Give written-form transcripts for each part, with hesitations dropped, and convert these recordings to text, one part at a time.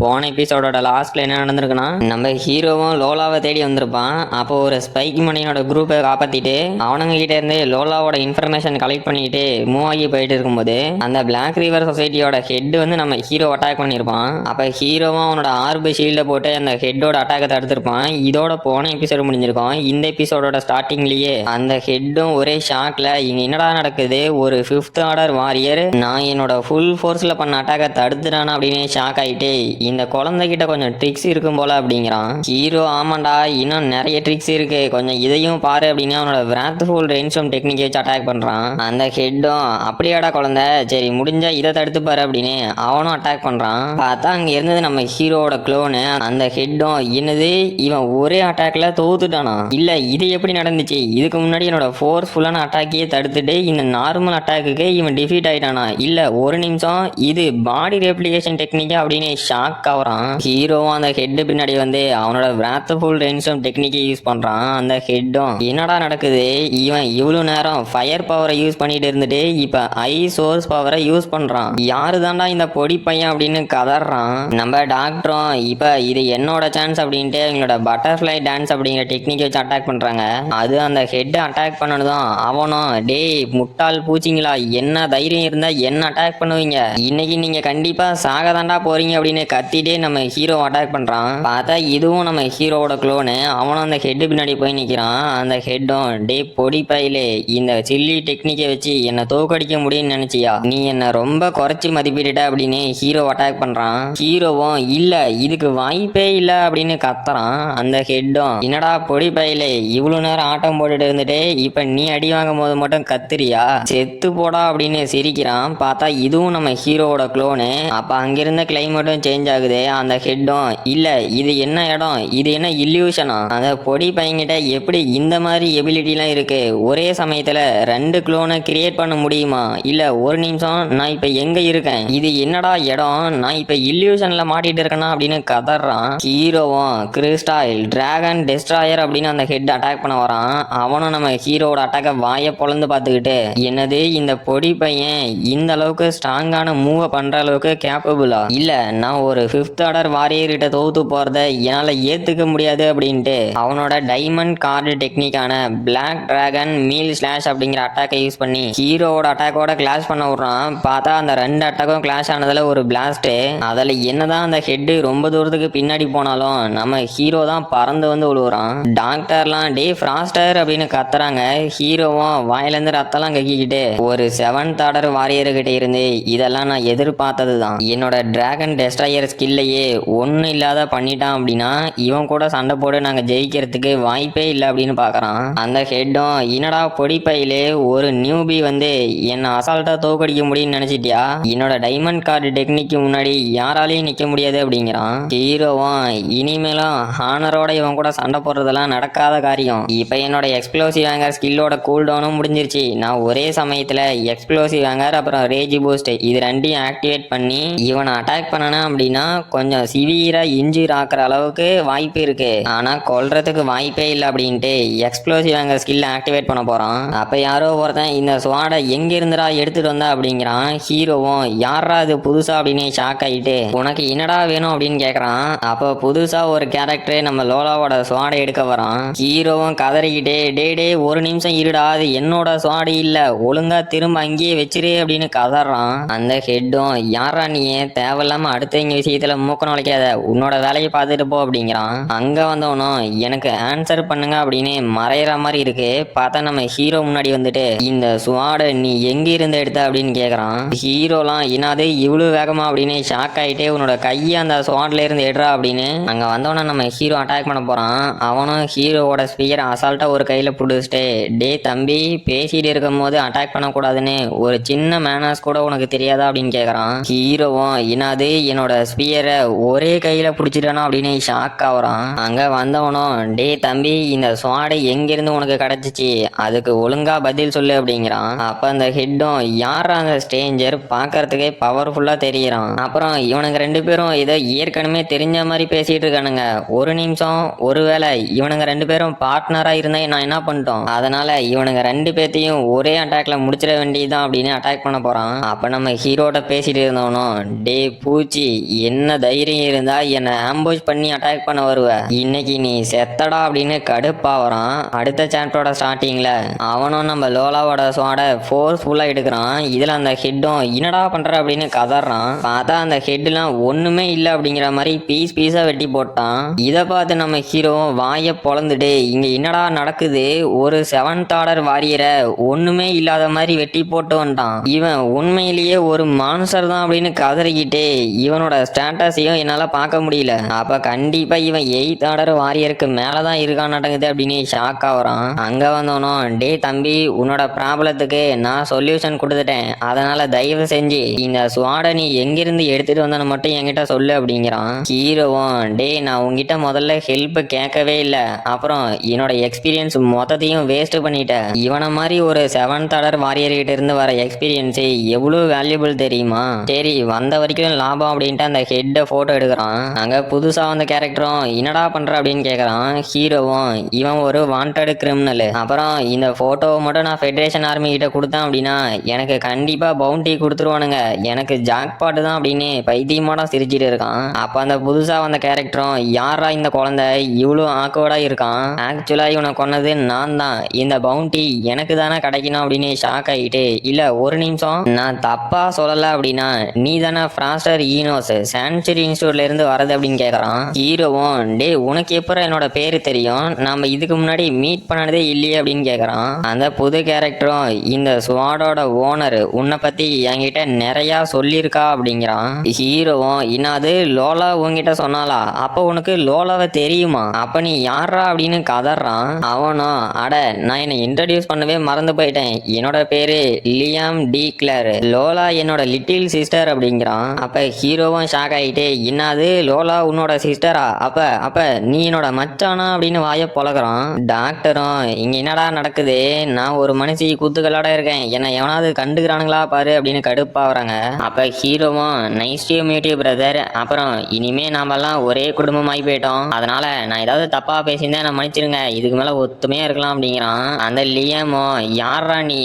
போன எபிசோடோட லாஸ்ட்ல என்ன நடந்திருக்குன்னா, நம்ம ஹீரோவும் லோலாவை தேடி வந்திருப்பான். அப்போ ஒரு ஸ்பைக் மணியோட குரூப்பை காப்பாத்திட்டு அவனுங்க கிட்ட இருந்து லோலாவோட இன்ஃபர்மேஷன் கலெக்ட் பண்ணிட்டு மூவ் ஆகி போயிட்டு இருக்கும்போது அந்த பிளாக் ரிவர் சொசைட்டியோட ஹெட் வந்து நம்ம ஹீரோ அட்டாக் பண்ணியிருப்பான். அப்ப ஹீரோவும் அவனோட ஆர்பு ஷீல்ட போட்டு அந்த ஹெட்டோட அட்டாக்கை தடுத்திருப்பான். இதோட போன எபிசோடு முடிஞ்சிருக்கும். இந்த எபிசோடோட ஸ்டார்டிங்லயே அந்த ஹெட்டும் ஒரே ஷாக்ல இங்க என்னடா நடக்குது, ஒரு 5th ஆர்டர் வாரியர் நான் என்னோட ஃபுல் ஃபோர்ஸ்ல பண்ண அட்டாக்கை தடுத்துட்டானா அப்படின்னு ஷாக் ஆயிட்டு இந்த குழந்தைகிட்ட கொஞ்சம் ட்ரிக்ஸ் இருக்கும் போல அப்படிங்கிறான். ஹீரோ ஆமாண்டா இன்னும் நிறைய ட்ரிக்ஸ் இருக்கு, கொஞ்சம் இதையும் பாரு அப்படின்னு அவனோட விராத்ஃபுல் ரெயின்ஸ்டார்ம் டெக்னிக் வச்சு அட்டாக் பண்றான். அந்த ஹெட்டும் அப்படியாடா குழந்தை, சரி முடிஞ்சா இதை தடுத்து பாரு அப்படின்னு அவனும் அட்டாக் பண்றான். பார்த்தா அங்க இருந்தது நம்ம ஹீரோவோட க்ளோனு. அந்த ஹெட்டும் என்னது இவன் ஒரே அட்டாக்ல தோத்துட்டானா, இல்ல இது எப்படி நடந்துச்சு, இதுக்கு முன்னாடி என்னோட ஃபோர்ஸ்ஃபுல்லான அட்டாக்கையே தடுத்துட்டு இந்த நார்மல் அட்டாக்குக்கு இவன் டிஃபீட் ஆயிட்டானா, இல்ல ஒரு நிமிஷம் இது பாடி ரெப்ளிகேஷன் டெக்னிக்கா அப்படின்னு ஷாக் ஆகுறான். ஹீரோவும் அந்த ஹெட் பின்னாடி வந்து அவனோட விராத்ஃபுல் ரெயின்ஸ்டார்ம் டெக்னிக்கை யூஸ் பண்றான். அந்த ஹெட்டும் என்னடா நடக்குது, இவன் இவ்வளவு நேரம் ஃபயர் பவரை யூஸ் பண்ணிட்டு இருந்துட்டு இப்ப ஐ சோர்ஸ் பவரை யூஸ் பண்றான், யாரு தாண்டா இந்த பொடி பையன் அப்படின்னு கதறான். நம்ம டாக்டரும் இப்ப இது என்னோட சான்ஸ் அப்படின்ட்டு எங்களோட பட்டர்ஃப்ளை டான்ஸ் அப்படிங்கிற டெக்னிக் வச்சு அட்டாக் பண்றாங்க. அது அந்த ஹெட் அட்டாக் பண்ணதும் அவனும் டேய் முட்டாள் பூச்சிங்களா, என்ன தைரியம் இருந்தா என்ன அட்டாக் பண்ணுவீங்க, இன்னைக்கு நீங்க கண்டிப்பா சாகதாண்டா போறீங்க அப்படின்னு கத்திட்டே நம்ம ஹீரோ அட்டாக் பண்றான். பார்த்தா இதுவும் நம்ம ஹீரோவோட க்ளோனு. அவனும் அந்த ஹெட் பின்னாடி போய் நிக்கிறான். அந்த ஹெட்டும் டே பொடி பையிலே இந்த சில்லி டெக்னிக்கை வச்சு என்ன தோக்கடிக்க முடியும்னு நினைச்சியா, நீ என்ன ரொம்ப குறைச்சி மதிப்பிட்டுட்ட அப்படின்னு ஹீரோ அட்டாக் பண்றான். ஹீரோவும் இல்ல இதுக்கு வாய்ப்பே இல்ல அப்படின்னு கத்துறான். அந்த ஹெட்டும் என்னடா பொடி பையிலே இவ்வளவு நேரம் ஆட்டம் போட்டுட்டு இருந்துட்டு இப்ப நீ அடி வாங்கும் போது மட்டும் கத்துறியா, செத்து போடா அப்படின்னு சிரிக்கிறான். பார்த்தா இதுவும் நம்ம ஹீரோவோட க்ளோனு. அப்ப அங்கிருந்த கிளைமேட்டும் சேஞ்ச் ஆகுது. அந்த ஹெட்டும் இல்ல இது என்ன இடம், இது என்ன இல்யூஷனா, அந்த பொடி பையன்கிட்ட எப்படி இந்த மாதிரி எபிலிட்டிலாம் இருக்கு, ஒரே சமயத்துல 2 க்ளோனை கிரியேட் பண்ண முடியுமா, இல்ல ஒரு நிமிஷம் நான் இப்ப எங்க இருக்கேன், இது என்னடா இடம், நான் இப்ப இல்யூஷன்ல மாட்டிட்டு இருக்கேனா அப்படின்னு கதறான். ஹீரோவும் கிறிஸ்டாயில் டிராகன் டெஸ்ட்ராயர் அப்படின்னு அந்த ஹெட் அட்டாக் பண்ண வரான். அவனும் நம்ம ஹீரோவோட அட்டாக்க வாய பொழந்து பார்த்துக்கிட்டு என்னது இந்த பொடி பையன் இந்த அளவுக்கு ஸ்ட்ராங்கான மூவ் பண்ற அளவுக்கு கேப்பபிளா, இல்ல நான் ஒரு 5th ஆர்டர் வாரியர் கிட்ட தோத்து போறத என்னால ஏத்துக்க முடியாது அப்படின்ட்டு அவனோட டைமண்ட் கார்டு டெக்னிக்கான பிளாக் டிராகன் மீல் ஸ்லாஷ் அப்படிங்கிற அட்டாக்கை யூஸ் பண்ணி ஹீரோவோட அட்டாக்கோட கிளாஷ் பண்ண விடுறான். பார்த்தா அந்த 2 அட்டாக்கும் கிளாஷ் ஆனதுல ஒரு பிளாஸ்ட். அதுல என்னதான் அந்த ஹெட் ரொம்ப தூரத்துக்கு பின்னாடி போனாலும் நம்ம ஹீரோ தான் பறந்து வந்து விழுவுறான். டாக்டர்லாம் டே ஃப்ராஸ்டர் அப்படின்னு கத்துறாங்க. ஹீரோவும் வாயிலிருந்து ரத்தம்லாம் கக்கிக்கிட்டு ஒரு 7th ஆர்டர் வாரியர் கிட்ட இருந்து இதெல்லாம் நான் எதிர்பார்த்தது தான், என்னோட டிராகன் டெஸ்ட்ராயர் ஸ்கில்லையே ஒன்றும் இல்லாத பண்ணிட்டான் அப்படின்னா இவன் கூட சண்டை போட்டு நாங்கள் ஜெயிக்கிறதுக்கு வாய்ப்பே இல்லை அப்படின்னு பார்க்குறான். அந்த ஹெட்டும் என்னடா பொடி பையிலே ஒரு நியூபி வந்து என்னை அசால்ட்டாக தோக்கடிக்க முடியும்னு நினச்சிட்டியா, என்னோட டைமண்ட் கார்டு டெக்னிக்கு முன்னாடி யாராலையும் நிற்க முடியாது அப்படிங்கிறான். ஹீரோவும் இனிமேலும் ஹானரோட இவன் கூட சண்டை போடுறதெல்லாம் நடக்காத காரியம், இப்போ என்னோட எக்ஸ்ப்ளோசிவ் ஹேங்கர் ஸ்கில்லோட கூல் டவுனும் முடிஞ்சிருச்சு, நான் ஒரே சமயத்தில் எக்ஸ்ப்ளோசிவ் ஹேங்கர் அப்புறம் ரேஜ் பூஸ்ட் இது 2ஐயும் ஆக்டிவேட் பண்ணி இவனை அட்டாக் பண்ணனா அப்படின்னா கொஞ்சம் சிவியரா இன்ஜூர் ஆக்குற அளவுக்கு வாய்ப்பு இருக்கு, ஆனா கொல்றதுக்கு வாய்ப்பே இல்லை அப்படின்ட்டு எக்ஸ்ப்ளோசிவ் ஹேங்கர் ஸ்கில் ஆக்டிவேட் பண்ண போறான். அப்ப யாரோ ஒருத்தன் இந்த ஸ்வாடை எங்க இருந்துடா எடுத்துட்டு வந்தா அப்படிங்கிறான். ஹீரோவும் யாரா இது புதுசா அப்படின்னு ஷாக் ஆயிட்டு உனக்கு என்னடா வேணும் அப்படின்னு கேக்குறான். அப்போ புதுசா ஒரு கேரக்டர் நம்ம லோலாவோட ஸ்வாடை எடுக்க வரான். ஹீரோவும் கதறிக்கிட்டே டே டே ஒரு நிமிஷம் இருடா, அது என்னோட ஸ்வாடு இல்ல, ஒழுங்கா திரும்ப அங்கேயே வச்சிரு அப்படின்னு கதறான். அந்த ஹெட்டும் யாரா நீ தேவையில்லாம அடுத்தவங்க விஷயத்துல மூக்க நுழைக்காத, உன்னோட வேலையை பார்த்துட்டு போ அப்படிங்கிறான். அங்க வந்தவனும் எனக்கு ஆன்சர் பண்ணுங்க அப்படின்னு மறையிற மாதிரி இருக்கு. பார்த்தா நம்ம ஹீரோ முன்னாடி வந்துட்டு இந்த ஸ்வாட நீ எங்க இருந்து எடுத்த அப்படின்னு கேக்குறான். ஹீரோலாம் என்னது இவ்வளவு வேகமா அப்படின்னு ஷாக் ஆயிட்டே உன்னோட கையை அந்த ஸ்வாட்ல இருந்து எடுறா அப்படின்னு அங்க வந்தவன நம்ம ஹீரோ அட்டாக் பண்ண போறான். அவனும் ஹீரோவோட ஸ்பீக்கர் அசால்ட்டா ஒரு கையில புடிச்சிட்டு டே தம்பி பேசிட்டு இருக்கும் போது அட்டாக் பண்ணக்கூடாதுன்னு ஒரு சின்ன மேனர்ஸ் கூட உனக்கு தெரியாதா அப்படின்னு கேக்குறான். ஹீரோவும் என்னது என்னோட ஸ்பியரை ஒரே கையில பிடிச்சிட்டானோ அப்படின்னு ஷாக் ஆகுறான். அங்க வந்தவனும் டே தம்பி இந்த ஸ்வாடை எங்கிருந்து உனக்கு கிடைச்சிச்சு, அதுக்கு ஒழுங்கா பதில் சொல்லு அப்படிங்கிறான். அப்ப அந்த ஹெட்டும் யாரா அந்த ஸ்ட்ரேஞ்சர் பாக்குறதுக்கே பவர்ஃபுல்லா தெரியறான். அப்புறம் இவனுங்க 2 பேரும் ஏதோ ஏற்கனவே தெரிஞ்ச மாதிரி பேசிட்டு இருக்கானுங்க. ஒரு நிமிஷம், ஒருவேளை இவனுங்க 2 பேரும் பார்ட்னரா இருந்தா நான் என்ன பண்ணிட்டோம், அதனால இவனுங்க 2 பேத்தையும் ஒரே அட்டாக்ல முடிச்சிட வேண்டியதுதான் அப்படின்னு அட்டாக் பண்ண போறான். அப்ப நம்ம ஹீரோட பேசிட்டு இருந்தவனும் டே பூச்சி என்ன தைரியம் இருந்தா என்னை ஆம்புஷ் பண்ணி அட்டாக் பண்ண வருவ? இன்னைக்கு நீ செத்தடா அப்படின்னு கடுப்பாவறான். அடுத்த சாப்டரோட ஸ்டார்டிங்ல அவனும் நம்ம லோலாவோட ஸ்வாட ஃபோர்ஸ்ஃபுல்லா எடுக்கிறான். இதுல அந்த ஹெட்டும் என்னடா பண்ற அப்படின்னு கதறான். பார்த்தா அந்த ஹெட்லாம் ஒண்ணுமே இல்ல அப்படிங்கிற மாதிரி பீஸ் பீஸா வெட்டி போட்டான். இதை பார்த்து நம்ம ஹீரோவும் வாயை பொளந்துட்டு இங்க என்னடா நடக்குது, ஒரு 7th ஆர்டர் வாரியரை ஒண்ணுமே இல்லாத மாதிரி வெட்டி போட்டு வந்துட்டான். இவன் உண்மையிலேயே ஒரு மான்ஸ்டர் தான் அப்படின்னு கதறிக்கிட்டே இவனோட ஸ்டேட்டஸையும் என்னால பார்க்க முடியல. அப்ப கண்டிப்பா இவன் 8th ஆர்டர் வாரியருக்கு மேலதான் இருக்கான் நடக்குது அப்படின்னு ஷாக் ஆகுறான். அங்க வந்தோனும் டே தம்பி, உன்னோட ப்ராப்ளத்துக்கு நான் சொல்யூஷன் கொடுத்துட்டேன், அதனால தயவு செஞ்சு இந்த ஸ்வாடை நீ எங்கிருந்து எடுத்துட்டு வந்தன்னு மட்டும் என்கிட்ட சொல்லு அப்படிங்கிறான். ஹீரோவும் டே நான் உங்ககிட்ட முதல்ல ஹெல்ப் கேட்கவே இல்லை, அப்புறம் என்னோட எக்ஸ்பீரியன்ஸ் மொத்தத்தையும் வேஸ்ட் பண்ணிட்டேன். இவனை மாதிரி ஒரு 7th ஆர்டர் வாரியர் கிட்ட இருந்து வர எக்ஸ்பீரியன்ஸ் எவ்வளவு வேல்யூபிள் தெரியுமா? சரி வந்த வரைக்கும் லாபம் அப்படின்ட்டு அந்த ஹெட்டை போட்டோ எடுக்கிறான். அங்க புதுசா வந்த கேரக்டரும் என்னடா பண்ற அப்படின்னு கேக்குறான். ஹீரோவும் இவன் ஒரு வாண்டட் கிரிமினல், அப்புறம் இந்த போட்டோவை மட்டும் நான் ஃபெடரேஷன் ஆர்மி கிட்ட கொடுத்தேன் அப்படின்னா எனக்கு கண்டிப்பா பவுண்டி கொடுத்துருவானுங்க, எனக்கு ஜாக்பாட் தான் அப்படின்னு பைத்தியமாட சிரிச்சிட்டு இருக்கான். அப்ப அந்த புதுசா வந்த கேரக்டரும் யாரா இந்த குழந்தை இவ்வளவு ஆக்வர்டா இருக்கான், ஆக்சுவலா இவனை கொன்னது நான் தான், இந்த பவுண்டி எனக்கு தானே கிடைக்கணும் அப்படின்னு ஷாக் ஆகிட்டு இல்ல ஒரு நிமிஷம் நான் தப்பா சொல்லல அப்படின்னா நீ தானே ஃப்ராஸ்டர் ஈனோஸ் சான்சுரி இன்ஸ்டியூட்ல இருந்து வரது அப்படின்னு கேக்குறான். ஹீரோவும் டே உனக்கு எப்பறம் என்னோட பேரு தெரியும், நம்ம இதுக்கு முன்னாடி மீட் பண்ணதே இல்லையே அப்படின்னு கேக்குறான். அந்த புது கேரக்டரும் இந்த ஸ்வாடோட ஓனர் உன்னை பத்தி என்கிட்ட நிறைய சொல்லியிருக்கா அப்படிங்கிறான். ஹீரோவும் இன்னாது லோலா உன்கிட்ட சொன்னாலா, அப்ப உனக்கு லோலாவை தெரியுமா, அப்ப நீ யாரா அப்படின்னு கதறான். அவனும் அட நான் என்னை இன்ட்ரடியூஸ் பண்ணவே மறந்து போயிட்டேன், என்னோட பேரு லியாம் டி கிளர், லோலா என்னோட லிட்டில் சிஸ்டர் அப்படிங்கிறான். அப்ப ஹீரோவும் ஷாக் ஆகிட்டே இன்னாது லோலா உன்னோட சிஸ்டரா, அப்ப அப்ப நீ என்னோட மச்சானா அப்படின்னு வாய பொழக்கிறான். டாக்டரும் இங்க என்னடா நடக்குது, நான் ஒரு மனுஷி கூத்துக்களாட இருக்கேன், என்னை எவனாவது கண்டுக்கிறானுங்களா பாரு அப்படின்னு கடுப்பாகிறாங்க. அப்ப ஹீரோவும் nice to meet you brother, அப்புறம் இனிமே நாமெல்லாம் ஒரே குடும்பமாகி போயிட்டோம், அதனால நான் ஏதாவது தப்பா பேசியிருந்தேன் நான் மன்னிச்சிருங்க, இதுக்கு மேல ஒத்துமையா இருக்கலாம் அப்படிங்கிறான். அந்த லியாமோ யாரா நீ,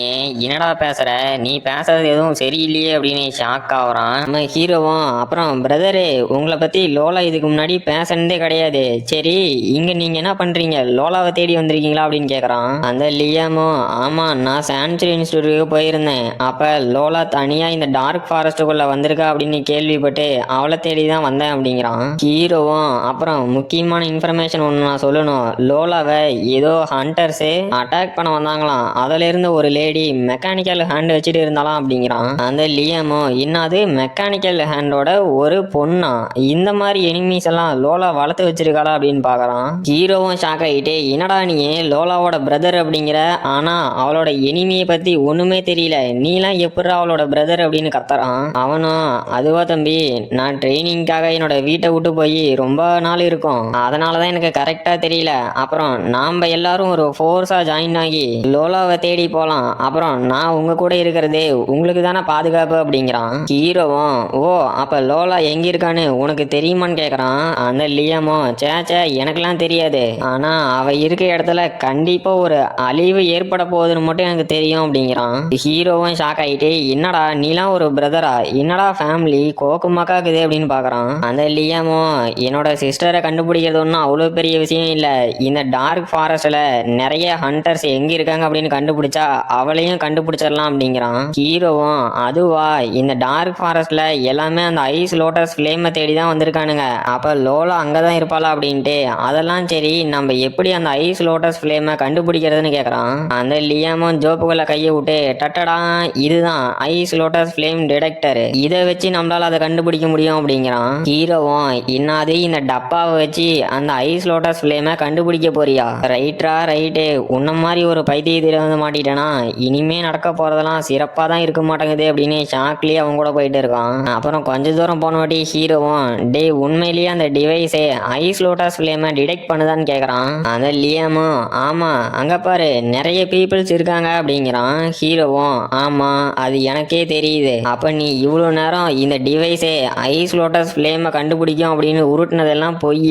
என்னடா பேசுற, நீ பேசுறது எதுவும் சரியில்லையே அப்படின்னு ஷாக் ஆகுறான். நம்ம ஹீரோவும் அப்புறம் பிரதரு உங்களை பத்தி லோலா இதுக்கு முன்னாடி பேசுனதே கிடையாது, சரி இங்க நீங்க என்ன பண்றீங்க, லோலாவை தேடி வந்திருக்கீங்களா அப்படின்னு கேக்குறான். அந்த லியாமோ ஆமா நான் சான்சுரி இன்ஸ்டியூட்டுக்கு போயிருந்தேன், அப்ப லோலா தனியா இந்த டார்க் ஃபாரஸ்டுக்குள்ள வந்திருக்கா அப்படின்னு கேள்விப்பட்டு அவளை தேடி தான் வந்தேன் அப்படிங்கிறான். ஹீரோவும் அப்புறம் முக்கியமான இன்ஃபர்மேஷன் ஒன்று நான் சொல்லணும், லோலாவை ஏதோ ஹண்டர்ஸு அட்டாக் பண்ண வந்தாங்களாம், அதுல இருந்து ஒரு லேடி மெக்கானிக்கல் ஹேண்ட் வச்சுட்டு இருந்தாலாம் அப்படிங்கிறான். அந்த லியாமோ என்னது மெக்கானிக்கல் ஹேண்டோட ஒரு பொண்ணா, இந்த மாதிரி எனிமீஸ் எல்லாம் லோலா வளர்த்து வச்சிருக்காளா அப்படின்னு பாக்குறான். ஹீரோவும் ஷாக் ஆகிட்டே என்னடா நீ லோலாவோட பிரதர் அப்படிங்கிற, ஆனா அவளோட எனிமியை பத்தி ஒண்ணுமே தெரியல, நீலாம் எப்படி அவளோட பிரதர் அப்படின்னு கத்துறான். அவனும் அதுவா தம்பி, நான் ட்ரைனிங்காக என்னோட வீட்டை விட்டு போய் ரொம்ப நாள் இருக்கும், அதனாலதான் எனக்கு கரெக்டா தெரியல, அப்புறம் நாம எல்லாரும் ஒரு ஃபோர்ஸா ஜாயின் ஆகி லோலாவை தேடி போலாம், அப்புறம் நான் உங்க கூட இருக்கிறது உங்களுக்கு தானே பாதுகாப்பு அப்படிங்கிறான். ஹீரோவும் ஓ அப்ப லோலா எங்க இருக்கான்னு உனக்கு தெரியுமான்னு கேக்குறான். அந்த லியாமோ சேச்சே எனக்கெல்லாம் தெரியாது, ஆனா அவ இருக்க இடத்துல கண்டிப்பா ஒரு அழிவு ஏற்பட போகுதுன்னு மட்டும் எனக்கு தெரியும் அப்படிங்கிறான். ஹீரோவும் ஷாக் ஆகிட்டு என்னடா நீலாம் ஒரு பிரதரா, என்னடா ஃபேமிலி கோக்குமாக்காக்குது அப்படின்னு பாக்குறான். அந்த லியாமோ என்னோட சிஸ்டரை கண்டுபிடிக்கிறது ஒன்றும் அவ்வளோ பெரிய விஷயம் இல்லை, இந்த டார்க் ஃபாரஸ்ட்ல நிறைய ஹண்டர்ஸ் எங்க இருக்காங்க அப்படின்னு கண்டுபிடிச்சா அவளையும் கண்டுபிடிச்சிடலாம் அப்படிங்கிறான். ஹீரோவும் அதுவா, இந்த டார்க் ஃபாரஸ்ட்ல எல்லாமே அந்த ஐஸ் லோட்டஸ் ஃபிளேமை தேடி தான் வந்திருக்கானுங்க, அப்ப லோலா அங்கதான் இருப்பாளா அப்படின்ட்டு, அதெல்லாம் சரி நம்ம எப்படி அந்த ஐஸ் லோட்டஸ் ஃபிளேமை கண்டுபிடிக்கிறதுன்னு கேக்குறான். அந்த லியாமும் ஜோப்புக்குள்ள கையை விட்டு டட்டடா இதுதான் ஐஸ் லோட்டஸ் ஃபிளேம் டிடெக்டர், இதை வச்சு நம்மளால அதை கண்டுபிடிக்க முடியும் அப்படிங்கிறான். ஹீரோவும் இன்னாது இந்த டப்பாவை வச்சு அந்த ஐஸ் லோட்டஸ் ஃபிளேமை கண்டுபிடிக்க போறியா, ரைட்ரா ரைட்டு, உன்ன மாதிரி ஒரு பைத்தியத்தில் வந்து மாட்டிட்டேனா இனிமே நடக்க போறதெல்லாம் சிறப்பா தான் இருக்க மாட்டேங்குது அப்படின்னு ஷாக்லயே அவங்க கூட போயிட்டு இருக்கான். அப்புறம் கொஞ்ச தூரம் போன வாட்டி ஹீரோவும் டே உண்மையிலேயே அந்த டிவைஸே ஐஸ் லோட்டஸ் ஃபிளேமை டிடெக்ட் பண்ணுதான்னு கேக்குறான். அந்த லியாமும் ஆமா அங்க பாரு நிறைய பீப்புள்ஸ் இருக்காங்க அப்படிங்கிறான். ஹீரோவும் ஆமா அது எனக்கே தெரியுது, அப்ப நீ இவ்வளவு நேரம் இந்த டிவைஸே ஐஸ் லோட்டஸ் ஃபிளேமை கண்டுபிடிக்கும் அப்படின்னு உருட்டுனதெல்லாம் பொய்,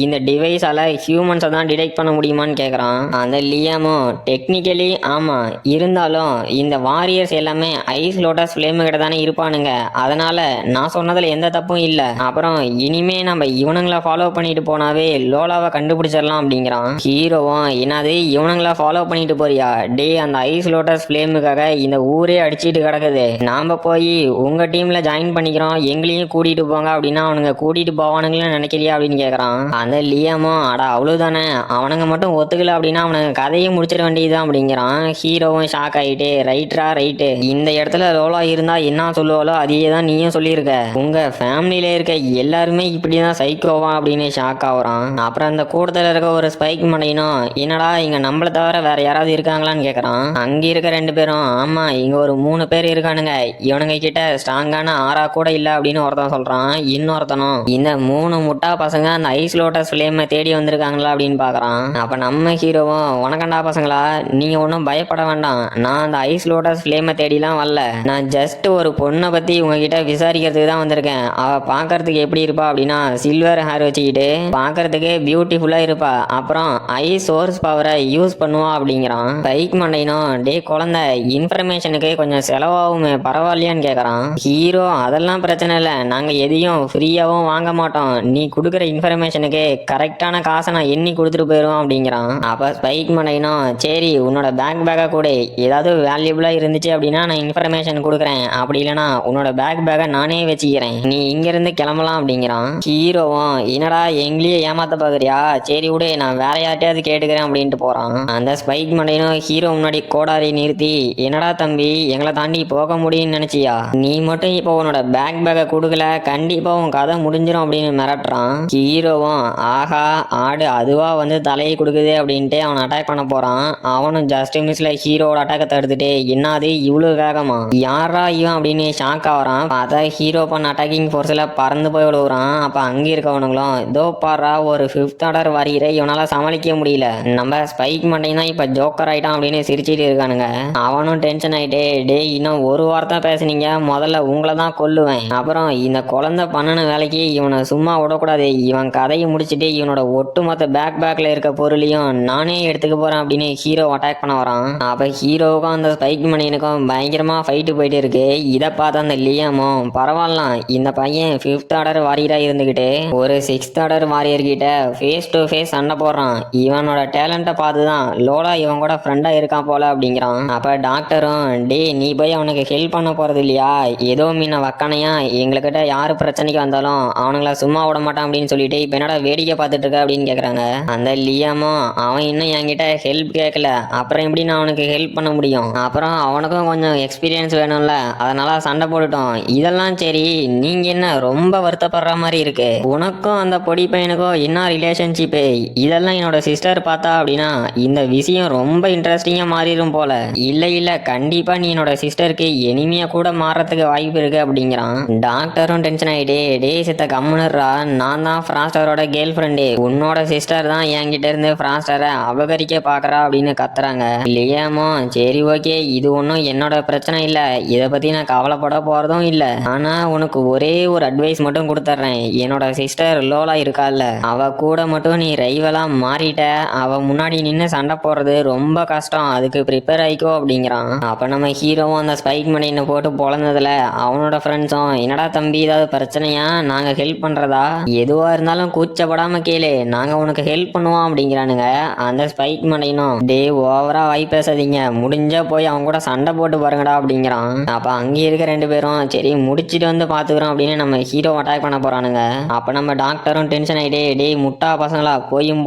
இந்த டிவைஸால ஹியூமன்ஸை தான் டிடெக்ட் பண்ண முடியுமான்னு கேக்குறான். அந்த லியாமும் டெக்னிக்கலி ஆமா, இருந்தாலும் இந்த வாரியர்ஸ் எல்லாமே ஐஸ் லோட்டஸ் ஃபிளேம் கிட்ட தானே இருப்பானுங்க, அதனால நான் சொன்னதுல எந்த தப்பும் இல்ல. அப்புறம் இனிமே நம்ம இவனுங்களை ஃபாலோ பண்ணிட்டு போனாவே லோலாவை கண்டுபிடிச்சிடலாம் அப்படிங்கிறான். ஹீரோவும் என்னது இவனுங்களை ஃபாலோ பண்ணிட்டு போறியா, டே அந்த ஐஸ் லோட்டஸ் ஃபிளேமுக்காக இந்த ஊரே அடிச்சிட்டு கிடக்குது, நாம போய் உங்க டீம்ல ஜாயின் பண்ணிக்கிறோம், எங்களையும் கூட்டிட்டு போங்க அப்படின்னா அவனுங்க கூட்டிட்டு போவானுங்கன்னு நினைக்கிறியா அப்படின்னு கேக்குறான். அந்த லியாமும் அட அவ்வளவுதானே, அவனுங்க மட்டும் ஒத்துக்கல அப்படின்னா அவனுங்க கதையை முடிச்சிட வேண்டியதுதான் அப்படிங்கிறான். ஹீரோவும் ஷாக் ஆயிட்டு ரைட்ரா ரைட்டு, இந்த இடத்துல லோலா இருந்தா என்ன சொல்லுவாளோ அதையே தான் நீயும் சொல்லியிருக்க, உங்க ஃபேமிலியில இருக்க எல்லாருமே இப்படிதான் சைக்கோவா அப்படின்னு ஷாக் ஆகுறான். அப்புறம் அந்த கூட்டத்தில் இருக்க ஒரு ஸ்பைக் மண்டையனும் என்னடா இங்க நம்மள தவிர வேற யாராவது இருக்காங்களான்னு கேக்குறான். அங்க இருக்க 2 பேரும் ஆமா இங்க ஒரு 3 பேர் இருக்கானுங்க, இவனுங்க கிட்ட ஸ்ட்ராங்கான ஆறா கூட இல்ல அப்படின்னு ஒருத்தன் சொல்றான். இன்னொருத்தனும் இந்த 3 முட்டா பசங்க அந்த ஐஸ் லோட்டஸ் ஃபிளேமை தேடி வந்திருக்காங்களா அப்படின்னு பாக்குறான். அப்ப நம்ம ஹீரோவும் உனக்கண்டா பசங்களா, நீங்க ஒன்றும் பயப்பட வேண்டாம், நான் அந்த ஐஸ் லோட்டஸ் ஃபிளேமை தேடிலாம் வரல, நான் ஜஸ்ட் ஒரு பொண்ணை பத்தி உங்ககிட்ட விசாரிக்கிறதுக்கு தான் வந்திருக்கேன், அவ பாக்குறதுக்கு எப்படி இருப்பா அப்படின்னா சில்வர் ஹேர் வச்சுக்கிட்டு பாக்குறதுக்கு பியூட்டிஃபுல்லா இருப்பா, அப்புறம் ஐஸ் சோர்ஸ் பவரை யூஸ் பண்ணுவா அப்படிங்கிறான். பைக் மண்டைனும் டே குழந்தை இன்ஃபர்மேஷனுக்கு கொஞ்சம் செலவாகுமே பரவாயில்லையான்னு கேக்குறான். ஹீரோ அதெல்லாம் பிரச்சனை இல்லை, நாங்க எதையும் ஃப்ரீயாவும் வாங்க மாட்டோம், நீ கொடுக்குற இன்ஃபர்மேஷனுக்கு கரெக்டான காசை நான் எண்ணி கொடுத்துட்டு போயிடுவோம் அப்படிங்கிறான். அப்ப ஸ்பைக் மண்டைனும் சரி உன்னோட பேக்கை கூட ஏதாவது வேல்யூபிளா இருந்துச்சு அப்படின்னா நான் இன்ஃபர்மேஷன் கொடுக்குறேன், அப்படி இல்லைன்னா உன்னோட பேக்கை நானே வச்சுக்கிறேன், நீ இங்க இருந்து கிளம்பலாம் அப்படிங்கிறான். ஹீரோவும் என்னடா எங்களையே ஏமாத்த பாக்குறியா, சரி விடு நான் வேற யார்ட்டையாவது கேட்டுக்கிறேன் அப்படின்ட்டு போறான். அந்த ஸ்பைக் மண்டைனும் ஹீரோ முன்னாடி கோடாரி நிறுத்தி என்னடா தம்பி எங்களை தாண்டி போக முடியும்னு நினைச்சியா, நீ மட்டும் இப்போ உன்னோட பேக்கை கொடுக்கல கண்டிப்பா உன் கதை முடிஞ்சிடும் அப்படின்னு மிரட்டுறான். ஹீரோவும் ஆஹா ஆடு அதுவா வந்து தலையை கொடுக்குது அப்படின்ட்டு அவன் அட்டாக் பண்ண போறான். அவனும் ஜஸ்ட் மிஸ்ல ஹீரோட அட்டாக்கை தடுத்துட்டு என்னது இவ்வளவு வேகமா, யாரா இவன் அப்படின்னு ஷாக் ஆகிறான். பார்த்தா ஹீரோ பண்ண அட்டாக்கிங் ஃபோர்ஸ்ல பறந்து போய் விழுவுறான். அப்ப அங்க இருக்கவனுங்களும் இதோ பாரா ஒரு 5th ஆர்டர் வாரியரை இவனால சமாளிக்க முடியல, நம்ம ஸ்பைக் மண்டையும் தான் இப்ப ஜோக்கர் ஆயிட்டான் அப்படின்னு சிரிச்சிட்டு இருக்கானுங்க. அவனும் டென்ஷன் ஆயிட்டே டே இன்னும் ஒரு வார்த்தை பேசுனீங்க முதல்ல உங்களை தான் கொல்லுவேன், அப்புறம் இந்த குழந்தை பண்ணன வேலைக்கு இவனை சும்மா விடக்கூடாது, இவன் கதையை முடிச்சுட்டு இவனோட ஒட்டுமொத்த பேக்ல இருக்க பொருளையும் நானே எடுத்துக்க போறேன் அப்படின்னு ஹீரோ அட்டாக் பண்ண வரான். அப்ப ஹீரோவுக்கும் அந்த ஸ்பைக் மணியனுக்கும் பயங்கரமா ஃபைட்டு போயிட்டு இருக்கு. இதை பார்த்த அந்த லியாமும் பரவாயில்ல இந்த பையன் 5th ஆர்டர் வாரியரா இருந்துகிட்டு ஒரு 6th ஆர்டர் வாரியர் கிட்ட ஃபேஸ் டு ஃபேஸ் சண்டை போடுறான், இவனோட டேலண்ட்டை பார்த்துதான் லோலா இவன் கூட ஃப்ரெண்டா இருக்கான் போல அப்படிங்கிறான். அப்ப டாக்டரும் டே நீ போய் அவனுக்கு ஹெல்ப் பண்ண போறது இல்லையா, ஏதோ மீன வக்கனையா எங்ககிட்ட யாரு பிரச்சனைக்கு வந்தாலும் அவனுங்கள சும்மா விட மாட்டான் அப்படின்னு சொல்லிட்டு இப்ப என்னடா வேடிக்கை பார்த்துட்டு இருக்க அப்படின்னு கேக்குறாங்க. அந்த லியாமும் அவன் இன்னும் என்கிட்ட ஹெல்ப் கேட்கல, அப்புறம் எப்படி நான் அவனுக்கு ஹெல்ப் பண்ண முடியும், அப்புறம் அவனுக்கும் கொஞ்சம் எக்ஸ்பீரியன்ஸ் வேணும்ல அதனால சண்டை போட்டுட்டோம், இதெல்லாம் சரி நீங்க என்ன ரொம்ப வருத்தப்படுற மாதிரி இருக்கு, உனக்கும் அந்த பொடி பையனுக்கும் என்ன ரிலேஷன்ஷிப், இதெல்லாம் என்னோட சிஸ்டர் பார்த்தா அப்படின்னா இந்த விஷயம் ரொம்ப இன்ட்ரெஸ்டிங்கா மாறிடும் போல, இல்ல கண்டிப்பா நீ என்னோட சிஸ்டருக்கு எனிமையா கூட மாறதுக்கு வாய்ப்பு இருக்கு அப்படிங்கிறான். டாக்டரும் டென்ஷன் ஆயிட்டே டே சித்த கம்முனுறா, நான் தான் ஃப்ராஸ்டரோட கேர்ள் ஃப்ரெண்டு, உன்னோட சிஸ்டர் தான் என்கிட்ட இருந்து ஃப்ராஸ்டரை அபகரிக்க பாக்குறா அப்படின்னு கத்துறாங்க. லியாமோ சரி ஓகே இது ஒன்றும் என்னோட பிரச்சனை இல்ல, இதை பத்தி நான் கவலைப்பட போறதும் இல்ல, ஆனா உனக்கு ஒரே ஒரு அட்வைஸ் மட்டும் கொடுத்துட்றேன், என்னோட சிஸ்டர் லோலா இருக்கால அவ கூட மட்டும் நீ ரைவலா மாறிட்ட, அவ முன்னாடி நின்று சண்டை போடுறது ரொம்ப கஷ்டம், அதுக்கு ப்ரிப்பேர் ஆயிக்கோ அப்படிங்கிறான். அப்ப நம்ம ஹீரோவும் அந்த ஸ்பைக் மணியை போட்டு பொழந்ததுல அவனோட ஃப்ரெண்ட்ஸும் என்னடா தம்பி ஏதாவது பிரச்சனையா நாங்க ஹெல்ப் பண்றதா, எதுவா இருந்தாலும் கூச்சப்படாம கேளு நாங்க உனக்கு ஹெல்ப் பண்ணுவோம் அப்படிங்கிறானுங்க. அந்த ஸ்பைக் மணியனும் டே ஓவரா வாய் பேசாதீங்க முடிஞ்சா போய் அவங்க கூட சண்டை போட்டு பாருங்கடா அப்படிங்கிறான். அப்ப அங்கே இருக்க 2 பேரும் சரி முடிச்சிட்டு வந்து பாத்துக்கிறோம் அப்படின்னு நம்ம ஹீரோ அட்டாக் பண்ண போறானுங்க. அப்ப நம்ம டாக்டரும் டென்ஷன் ஆயிட்டே டே முட்டா பசங்களா போயும்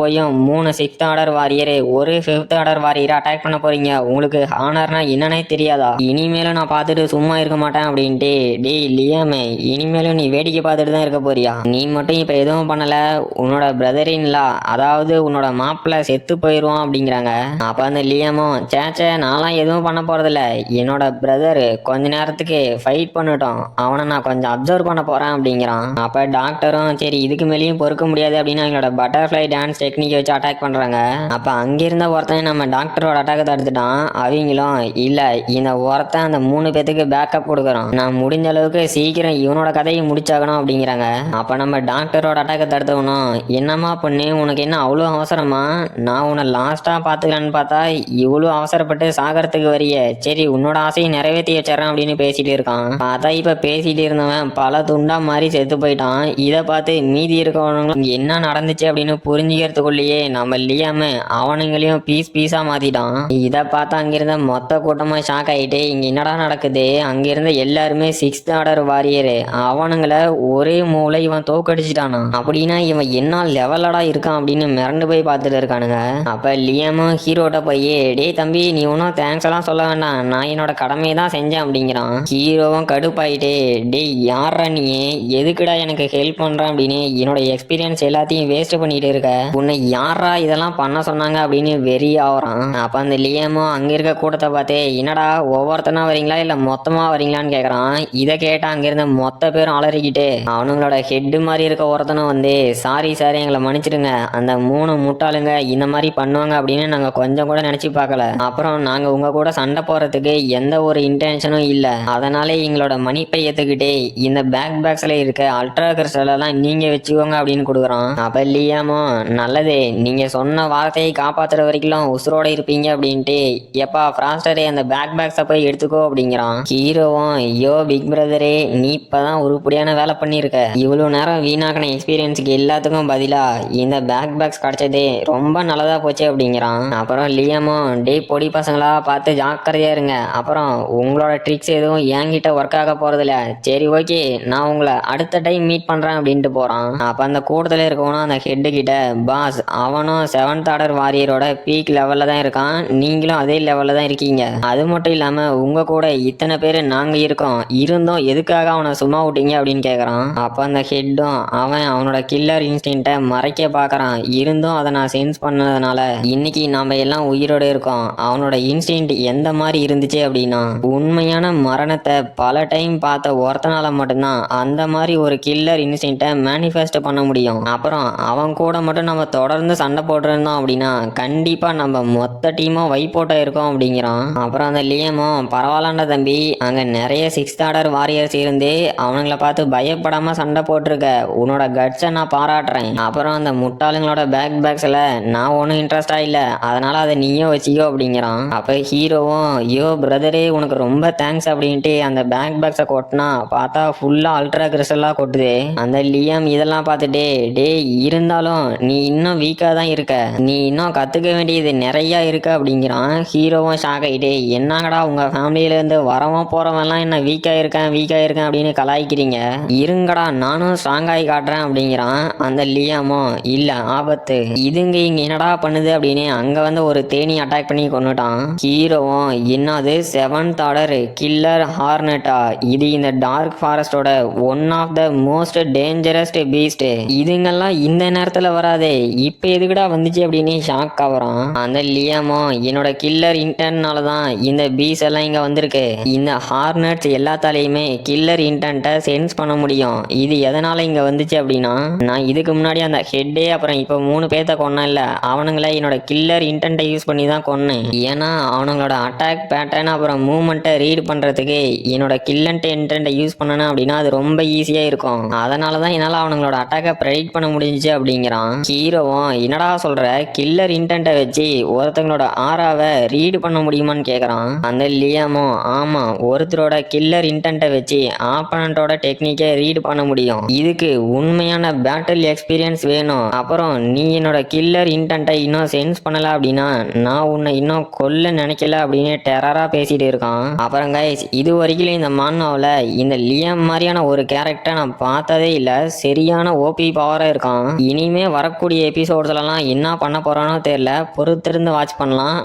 3 6th ஆர்டர் வாரியர் ஒரு 5th ஆர்டர் வாரியர் அட்டாக் பண்ண போறீங்க, உங்களுக்கு ஹானர்னா என்னன்னே தெரியாதா, இனிமேலும் நான் பார்த்துட்டு சும்மா இருக்க மாட்டேன் அப்படின்ட்டு டே லியாமே இனிமேலும் நீ வேடிக்கை பார்த்துட்டு தான் இருக்க போறியா, நீ மட்டும் இப்ப எதுவும் பண்ணல உன்னோட பிரதரின்லா அதாவது உன்னோட மாப்பிள்ள செத்து போயிடுவான் அப்படிங்கிறாங்க. அப்ப அந்த லியாமும் சேச்சே நான்லாம் எதுவும் பண்ண போறதில்ல, என்னோட பிரதர் கொஞ்ச நேரத்துக்கு ஃபைட் பண்ணட்டும் அவனை நான் கொஞ்சம் அப்சர்வ் பண்ண போறேன் அப்படிங்கிறான். அப்ப டாக்டரும் சரி இதுக்கு மேலேயும் பொறுக்க முடியாது அப்படின்னு அவங்களோட பட்டர்ஃப்ளை டான்ஸ் டெக்னிக் வச்சு அட்டாக் பண்றாங்க. அப்ப அங்கிருந்த ஒருத்தன் நம்ம டாக்டரோட அட்டாக்கை தடுத்துட்டான். அவங்களும் இல்ல இந்த ஒருத்தன் அந்த 3 பேத்துக்கு பேக்கப் கொடுக்குறான், நான் முடிஞ்ச அளவுக்கு சீக்கிரம் இவனோட கதையை முடிச்சாகணும் அப்படிங்கிறாங்க. அப்ப நம்ம டாக்டரோட அட்டாக்கை தடுத்தவனும் என்னமா பண்ணு உனக்கு என்ன அவ்வளோ அவசரமா, நான் உன்னை லாஸ்டா பாத்துக்கலான்னு பார்த்தா இவ்வளவு அவசரப்பட்டு சாகரத்துக்கு வரிய, சரி உன்னோட ஆசையை நிறைவேற்றி வச்சிடறேன் அப்படின்னு பேசிட்டு இருக்கான். பார்த்தா இப்ப பேசிட்டு இருந்தவன் பல தலை துண்டா மாதிரி செத்து போயிட்டான். இதை பார்த்து மீதி இருக்கவனுங்க என்ன நடந்துச்சு அப்படின்னு புரிஞ்சுக்கிறதுக்குள்ளேயே நம்ம லியாம அவனுங்களையும் பீஸ் பீஸா மாத்திட்டான். இதை பார்த்து அங்கிருந்த மொத்த கூட்டமா ஷாக் ஆயிட்டு இங்க என்னடா நடக்குது, அங்கிருந்த எல்லாருமே 6th ஆர்டர் வாரியரு அவனுங்களை ஒரே மூளை இவன் தோக்கடிச்சிட்டானா, அப்படின்னா இவன் என்ன லெவலடா இருக்கான் அப்படின்னு மிரண்டு போய் பார்த்துட்டு இருக்கானுங்க. அப்ப லியாமும் ஹீரோட்ட போய் டேய் தம்பி நீ ஒன்றும் தேங்க்ஸ் எல்லாம் சொல்ல வேண்டாம், நான் என்னோட கடமையை தான் செஞ்சேன் அப்படிங்கிறான். ஹீரோவும் கடுப்பாயிட்டே டேய் யாரா நீ, எதுக்குடா எனக்கு ஹெல்ப் பண்றான் அப்படின்னு என்னோட எக்ஸ்பீரியன்ஸ் எல்லாத்தையும் வேஸ்ட் பண்ணிட்டு இருக்க, உன்னை யாரா இதெல்லாம் பண்ண சொன்னாங்க அப்படின்னு வெறி ஆகுறான். அப்ப அந்த லியாமும் அங்க இருக்க கூட்டத்தை பார்த்து என்னடா ஒவ்வொருத்தனா வரீங்களா இல்ல மொத்தமா வரீங்களான்னு கேக்குறான். இதை கேட்டா அங்கிருந்த மொத்த பேரும் அலறிக்கிட்டு அவனுங்களோட ஹெட் மாதிரி இருக்க ஒருத்தனும் வந்து சாரி சார் எங்களை மன்னிச்சிடுங்க, அந்த 3 முட்டாளுங்க இந்த மாதிரி பண்ணுவாங்க அப்படின்னு நாங்க கொஞ்சம் கூட நினைச்சு பார்க்கல, அப்புறம் நாங்க உங்க கூட சண்டை போறதுக்கு எந்த ஒரு இன்டென்ஷனும் இல்ல, அதனால எங்களோட மன்னிப்பை ஏத்துக்கிட்டே இந்த பேக்ஸ்ல இருக்க அல்ட்ரா கிறிஸ்டல் எல்லாம் நீங்க வச்சுக்கோங்க அப்படின்னு கொடுக்குறான். அப்ப லியாமோ நல்லதே, நீங்க சொன்ன வார்த்தையை காப்பாத்துற வரைக்கும் உசுரோட இருப்பீங்க அப்படின்ட்டு எப்பா ஃப்ராஸ்டரே அந்த பேக்ஸை போய் எடுத்துக்கோ அப்படிங்கிறான். ஹீரோவும் ஐயோ பிக் பிரதரே நீ இப்பதான் உருப்படியான வேலை பண்ணிருக்க, இவ்வளவு நேரம் வீணாக்கின எக்ஸ்பீரியன்ஸுக்கு எல்லாத்துக்கும் பதிலா இந்த பேக்ஸ் கிடைச்சதே ரொம்ப நல்லதா போச்சு அப்படிங்கிறான். அப்புறம் லியாமோ டே பொடி பசங்களா பார்த்து ஜாக்கிரதையா இருங்க, அப்புறம் உங்களோட ட்ரிக்ஸ் எதுவும் என்கிட்ட ஒர்க் ஆக போறதில்ல, சரி ஓகே நான் உங்களை அடுத்த டைம் மீட் பண்றேன் அப்படின்ட்டு போறான். அப்ப அந்த கூட்டத்துல இருக்கவனும் அந்த ஹெட் கிட்ட பாஸ் அவனும் 7th ஆர்டர் வாரியரோட பீக் லெவல்ல தான் இருக்கான், நீங்களும் அதே லெவல்ல தான் இருக்கீங்க, அது மட்டும் இல்லாம உங்க கூட இத்தனை பேர் நாங்க இருக்கோம், இருந்தோம் எதுக்காக அவனை சும்மா விட்டீங்க அப்படின்னு கேக்குறான். அப்ப அந்த ஹெட்டும் அவனோட கில்லர் இன்ஸ்டின்ட்டை மறைக்க பாக்குறான், இருந்தும் அதை நான் சென்ஸ் பண்ணதுனால இன்னைக்கு நாம எல்லாம் உயிரோட இருக்கோம். அவனோட இன்ஸ்டின்ட் எந்த மாதிரி இருந்துச்சு அப்படின்னா உண்மையான மரணத்தை பல டைம் பார்த்த ஒருத்தனால மட்டும்தான் அந்த மாதிரி ஒரு கில்லர் இன்ஸ்டின்ட்டை மேனிஃபெஸ்ட் பண்ண முடியும். அப்புறம் அவன் கூட மட்டும் நம்ம தொடர்ந்து சண்டை போட்டுருந்தோம் அப்படின்னா கண்டிப்பா நம்ம மொத்த டீமும் வைப்போட்டா இருக்கோம் அப்படிங்கிறான். அப்புறம் அந்த லியமோ பரவாயில்லண்டா தம்பி, அங்க நிறைய 6th ஆர்டர் வாரியர்ஸ் இருந்து அவனுங்களை பார்த்து பயப்படாம சண்டை போட்டிருக்க, உன்னோட கட்ஸை நான் பாராட்டுறேன். அப்புறம் அந்த முட்டாளுங்களோட பேக்ஸ்ல நான் ஒன்றும் இன்ட்ரெஸ்டா இல்லை, அதனால அதை நீயும் வச்சுக்கோ அப்படிங்கிறான். அப்ப ஹீரோவும் ஐயோ பிரதரே உனக்கு ரொம்ப தேங்க்ஸ் அப்படின்ட்டு அந்த பேக்ஸை கொட்டினா பார்த்தா ஃபுல்லா அல்ட்ரா கிறிஸ்டலா கொட்டுது. அந்த லியம் இதெல்லாம் பார்த்துட்டு டே இருந்தாலும் நீ இன்னும் வீக்கா தான் இருக்க, நீ இன்னும் கத்துக்க வேண்டியது நிறைய இருக்கு அப்படிங்கிறான். ஹீரோவும் ஷாக் ஆகிட்டு என்னங்கடா உங்க ஃபேமிலியில இருந்து வரவன் போறவன்லாம் என்ன வீக்கா இருக்கேன் அப்படின்னு கலாய்க்கிறீங்க, இருங்கடா நானும் ஸ்ட்ராங் ஆகி காட்டுறேன் அப்படிங்கிறான். அந்த லியாமோ இல்ல ஆபத்து, இதுங்க இங்க என்னடா பண்ணுது அப்படின்னு அங்க வந்து ஒரு தேனி அட்டாக் பண்ணி கொண்டுட்டான். ஹீரோவும் என்னது 7th ஆர்டர் கில்லர் ஹார்னட்டா, இது இந்த டார்க் ஃபாரஸ்டோட one of the most dangerousest beast, இதுங்கெல்லாம் இந்த நேரத்துல வராதே இப்ப எதுக்குடா வந்துச்சு அப்படின்னு ஷாக் ஆகுறான். அந்த லியாமோ என்னோட கில்லர் இன்டர்னால தான் இந்த பீஸ் எல்லாம் இங்க வந்திருக்கு, இந்த ஹார்னட்ஸ் எல்லாத்தாலையுமே கில்லர் இன்டென்ட்டை சென்ஸ் பண்ண முடியும், இது எதனால இங்க வந்துச்சு அப்படின்னா நான் இதுக்கு முன்னாடி அந்த ஹெட்டே அப்புறம் இப்ப 3 பேர்த்த கொன்னேன் இல்ல, அவனுங்களை என்னோட கில்லர் இன்டென்ட்டை யூஸ் பண்ணி தான் கொன்னேன், ஏன்னா அவனுங்களோட அட்டாக் பேட்டர்ன் அப்புறம் மூவ்மெண்ட்டை ரீட் பண்றதுக்கு என்னோட கில்லர் இன்டென்ட்டை யூஸ் பண்ணணும் அப்படின்னா அது ரொம்ப ஈஸியா இருக்கும், அதனால தான் என்னால அவனுங்களோட அட்டாக்கை ப்ரெடிக்ட் பண்ண முடிஞ்சிச்சு அப்படிங்கிறான். ஹீரோவும் என்னடா சொல்ற, கில்லர் இன்டென்ட்டை வச்சு ஒருத்தங்களோட ஆராவை ரீட் பண்ண முடியுமான்னு கேக்குறான். அந்த லியாமோ ஆமா ஒருத்தரோட கில்லர் இன்டென்ட்டை வச்சு ஆப்பனண்டோட டெக்னிக்கை ரீட் பண்ண முடியும், இதுக்கு உண்மையான பேட்டில் எக்ஸ்பீரியன்ஸ் வேணும், அப்புறம் நீ என்னோட கில்லர் இன்டென்ட்டை இன்னும் சென்ஸ் பண்ணல அப்படின்னா நான் உன்னை இன்னும் கொல்ல நினைக்கல அப்படின்னு டெரரா பேசிட்டு இருக்கான். அப்புறம் கைஸ் இது வரைக்கும் இந்த மானாவில் இந்த லியம் மாதிரியான ஒரு கேரக்டர் நான் பார்த்ததே இல்லை, சரியான ஓபி பவரா இருக்கான். இனிமே வரக்கூடிய எபிசோட்ஸ்லாம் என்ன பண்ண போறானோ தெரியல, பொறுத்திருந்து வாட்ச் பண்ணலாம்.